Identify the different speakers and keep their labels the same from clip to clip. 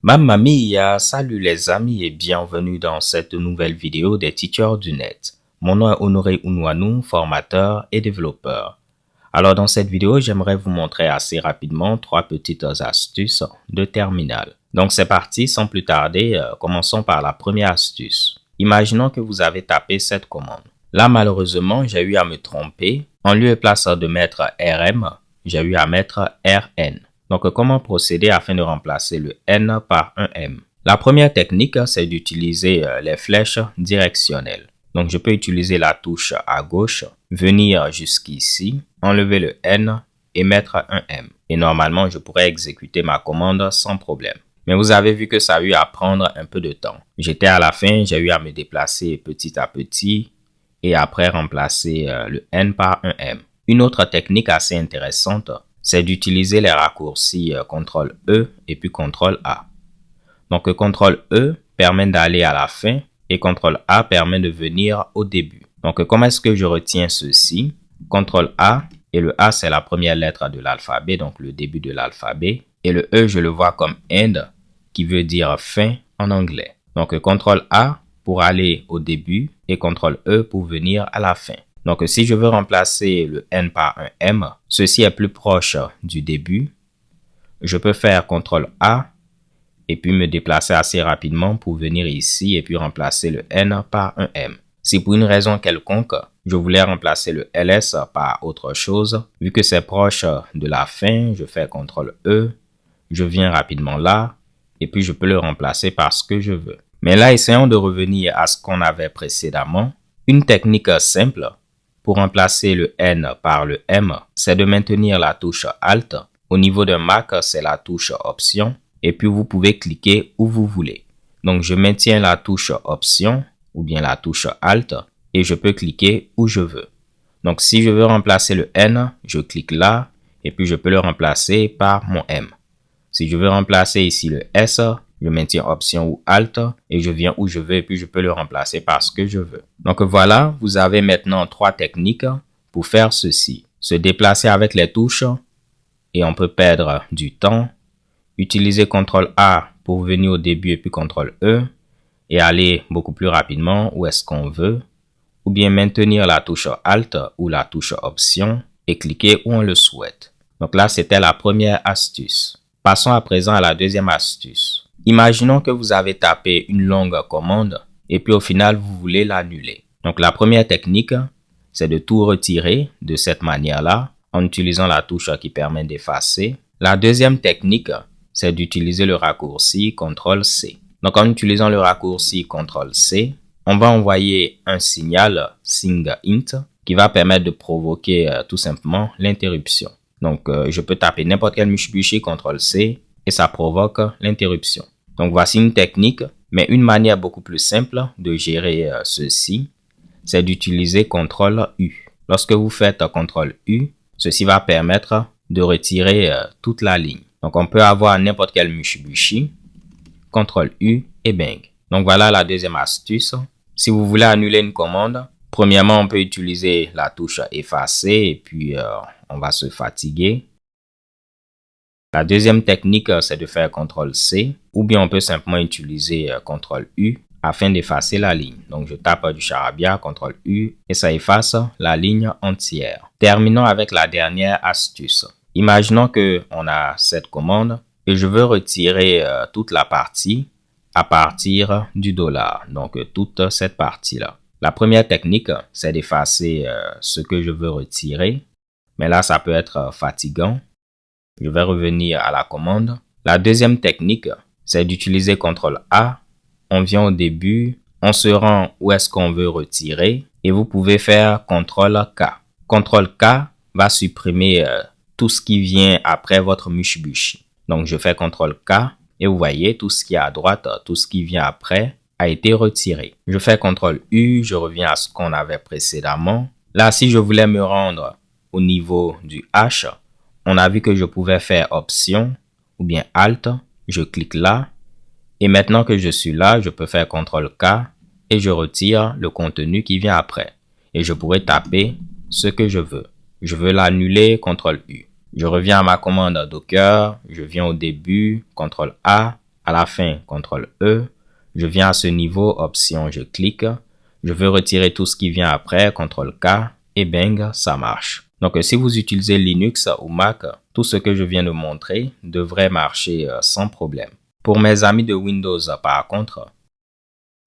Speaker 1: Mamma mia, salut les amis et bienvenue dans cette nouvelle vidéo des Teachers du Net. Mon nom est Honoré Unouanou, formateur et développeur. Alors dans cette vidéo, j'aimerais vous montrer assez rapidement 3 petites astuces de terminal. Donc c'est parti, sans plus tarder, commençons par la première astuce. Imaginons que vous avez tapé cette commande. Là malheureusement, j'ai eu à me tromper. En lieu et place de mettre RM, j'ai eu à mettre RN. Donc, comment procéder afin de remplacer le N par un M? La première technique, c'est d'utiliser les flèches directionnelles. Donc, je peux utiliser la touche à gauche, venir jusqu'ici, enlever le N et mettre un M. Et normalement, je pourrais exécuter ma commande sans problème. Mais vous avez vu que ça a eu à prendre un peu de temps. J'étais à la fin, j'ai eu à me déplacer petit à petit et après remplacer le N par un M. Une autre technique assez intéressante, c'est d'utiliser les raccourcis CTRL-E et puis CTRL-A. Donc, CTRL-E permet d'aller à la fin et CTRL-A permet de venir au début. Donc, comment est-ce que je retiens ceci? CTRL-A et le A, c'est la première lettre de l'alphabet, donc le début de l'alphabet. Et le E, je le vois comme end, qui veut dire fin en anglais. Donc, CTRL-A pour aller au début et CTRL-E pour venir à la fin. Donc, si je veux remplacer le N par un M, ceci est plus proche du début. Je peux faire CTRL-A et puis me déplacer assez rapidement pour venir ici et puis remplacer le N par un M. Si pour une raison quelconque, je voulais remplacer le LS par autre chose, vu que c'est proche de la fin, je fais CTRL-E, je viens rapidement là et puis je peux le remplacer par ce que je veux. Mais là, essayons de revenir à ce qu'on avait précédemment. Une technique simple pour remplacer le N par le M, c'est de maintenir la touche Alt. Au niveau d'un Mac, c'est la touche Option. Et puis, vous pouvez cliquer où vous voulez. Donc, je maintiens la touche Option ou bien la touche Alt et je peux cliquer où je veux. Donc, si je veux remplacer le N, je clique là et puis je peux le remplacer par mon M. Si je veux remplacer ici le S, je maintiens Option ou Alt et je viens où je veux et puis je peux le remplacer par ce que je veux. Donc voilà, vous avez maintenant 3 techniques pour faire ceci. Se déplacer avec les touches et on peut perdre du temps. Utiliser CTRL-A pour venir au début et puis CTRL-E et aller beaucoup plus rapidement où est-ce qu'on veut. Ou bien maintenir la touche Alt ou la touche Option et cliquer où on le souhaite. Donc là, c'était la première astuce. Passons à présent à la deuxième astuce. Imaginons que vous avez tapé une longue commande et puis au final, vous voulez l'annuler. Donc la première technique, c'est de tout retirer de cette manière-là en utilisant la touche qui permet d'effacer. La deuxième technique, c'est d'utiliser le raccourci CTRL-C. Donc en utilisant le raccourci CTRL-C, on va envoyer un signal SIGINT qui va permettre de provoquer tout simplement l'interruption. Donc, je peux taper n'importe quel Mitsubishi CTRL-C et ça provoque l'interruption. Donc, voici une technique, mais une manière beaucoup plus simple de gérer ceci, c'est d'utiliser CTRL-U. Lorsque vous faites CTRL-U, ceci va permettre de retirer toute la ligne. Donc, on peut avoir n'importe quel Mitsubishi, CTRL-U et bang. Donc, voilà la deuxième astuce. Si vous voulez annuler une commande, premièrement, on peut utiliser la touche effacer et puis on va se fatiguer. La deuxième technique, c'est de faire CTRL-C ou bien on peut simplement utiliser CTRL-U afin d'effacer la ligne. Donc, je tape du charabia, CTRL-U et ça efface la ligne entière. Terminons avec la dernière astuce. Imaginons qu'on a cette commande et je veux retirer toute la partie à partir du $. Donc, toute cette partie-là. La première technique, c'est d'effacer ce que je veux retirer. Mais là, ça peut être fatigant. Je vais revenir à la commande. La deuxième technique, c'est d'utiliser CTRL-A. On vient au début, on se rend où est-ce qu'on veut retirer et vous pouvez faire CTRL-K. CTRL-K va supprimer tout ce qui vient après votre Mitsubishi. Donc, je fais CTRL-K et vous voyez tout ce qui est à droite, tout ce qui vient après a été retiré. Je fais CTRL-U, je reviens à ce qu'on avait précédemment. Là, si je voulais me rendre au niveau du H, on a vu que je pouvais faire Option ou bien Alt. Je clique là. Et maintenant que je suis là, je peux faire CTRL-K et je retire le contenu qui vient après. Et je pourrais taper ce que je veux. Je veux l'annuler, CTRL-U. Je reviens à ma commande Docker, je viens au début, CTRL A, à la fin, CTRL E. Je viens à ce niveau, option, je clique. Je veux retirer tout ce qui vient après, CTRL K, et bang, ça marche. Donc, si vous utilisez Linux ou Mac, tout ce que je viens de montrer devrait marcher sans problème. Pour mes amis de Windows, par contre,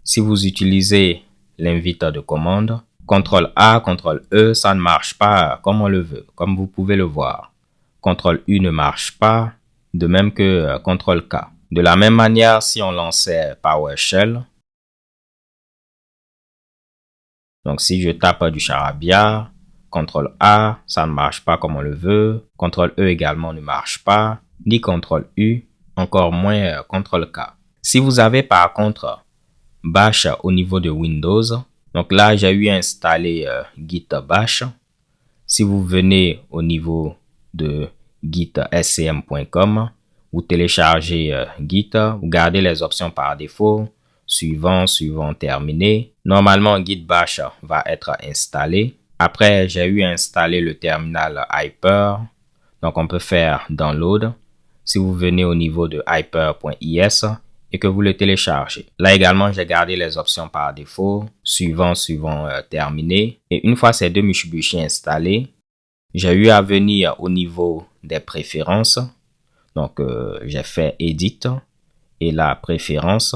Speaker 1: si vous utilisez l'invite de commande, CTRL A, CTRL E, ça ne marche pas comme on le veut, comme vous pouvez le voir. CTRL U ne marche pas, de même que CTRL K. De la même manière, si on lançait PowerShell, donc si je tape du charabia, CTRL A, ça ne marche pas comme on le veut, CTRL E également ne marche pas, ni CTRL U, encore moins CTRL K. Si vous avez par contre Bash au niveau de Windows, donc là j'ai eu installé Git Bash. Si vous venez au niveau de gitscm.com, vous téléchargez Git, vous gardez les options par défaut, suivant, terminé. Normalement, Git Bash va être installé. Après, j'ai eu installé le terminal Hyper. Donc, on peut faire download. Si vous venez au niveau de hyper.is et que vous le téléchargez. Là également, j'ai gardé les options par défaut, suivant, terminé. Et une fois ces deux Mitsubishi installés, j'ai eu à venir au niveau des préférences. Donc, j'ai fait Edit et là, Préférences.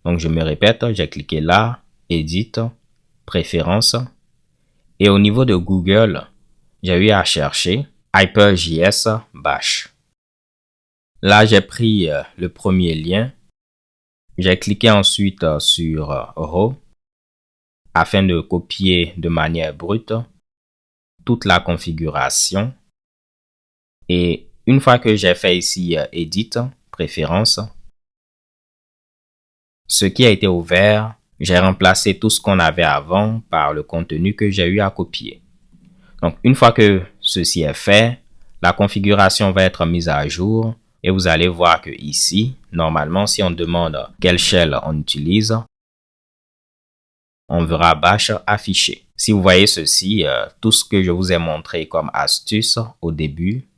Speaker 1: Donc, je me répète, j'ai cliqué là, Edit, Préférences. Et au niveau de Google, j'ai eu à chercher HyperJS Bash. Là, j'ai pris le premier lien. J'ai cliqué ensuite sur Raw afin de copier de manière brute toute la configuration. Et une fois que j'ai fait ici Edit, Préférences, ce qui a été ouvert, j'ai remplacé tout ce qu'on avait avant par le contenu que j'ai eu à copier. Donc, une fois que ceci est fait, la configuration va être mise à jour et vous allez voir que ici, normalement, si on demande quelle shell on utilise, on verra Bash affiché. Si vous voyez ceci, tout ce que je vous ai montré comme astuce au début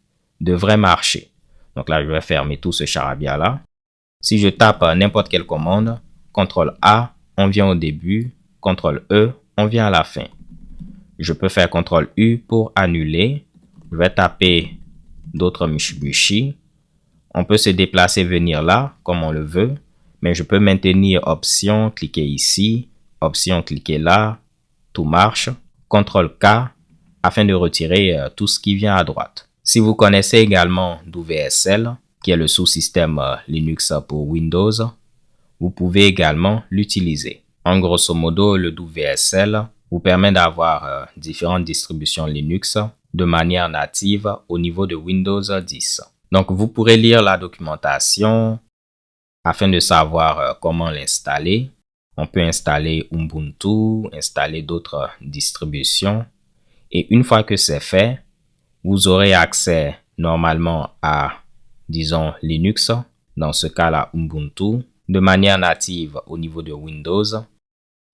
Speaker 1: devrait marcher. Donc là, je vais fermer tout ce charabia-là. Si je tape n'importe quelle commande, CTRL A, on vient au début, CTRL E, on vient à la fin. Je peux faire CTRL U pour annuler. Je vais taper d'autres Mitsubishi. On peut se déplacer, venir là, comme on le veut. Mais je peux maintenir Option, cliquer ici. Option, cliquer là. Tout marche. CTRL K afin de retirer tout ce qui vient à droite. Si vous connaissez également WSL, qui est le sous-système Linux pour Windows, vous pouvez également l'utiliser. En grosso modo, le WSL vous permet d'avoir différentes distributions Linux de manière native au niveau de Windows 10. Donc, vous pourrez lire la documentation afin de savoir comment l'installer. On peut installer Ubuntu, installer d'autres distributions. Et une fois que c'est fait, vous aurez accès normalement à, disons, Linux, dans ce cas-là Ubuntu, de manière native au niveau de Windows.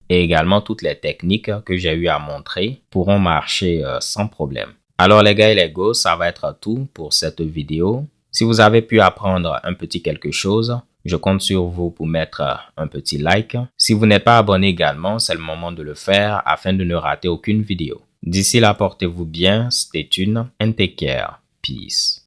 Speaker 1: Et également toutes les techniques que j'ai eu à montrer pourront marcher sans problème. Alors les gars et les gos, ça va être tout pour cette vidéo. Si vous avez pu apprendre un petit quelque chose, je compte sur vous pour mettre un petit like. Si vous n'êtes pas abonné également, c'est le moment de le faire afin de ne rater aucune vidéo. D'ici là, portez-vous bien, stay tuned and take care. Peace.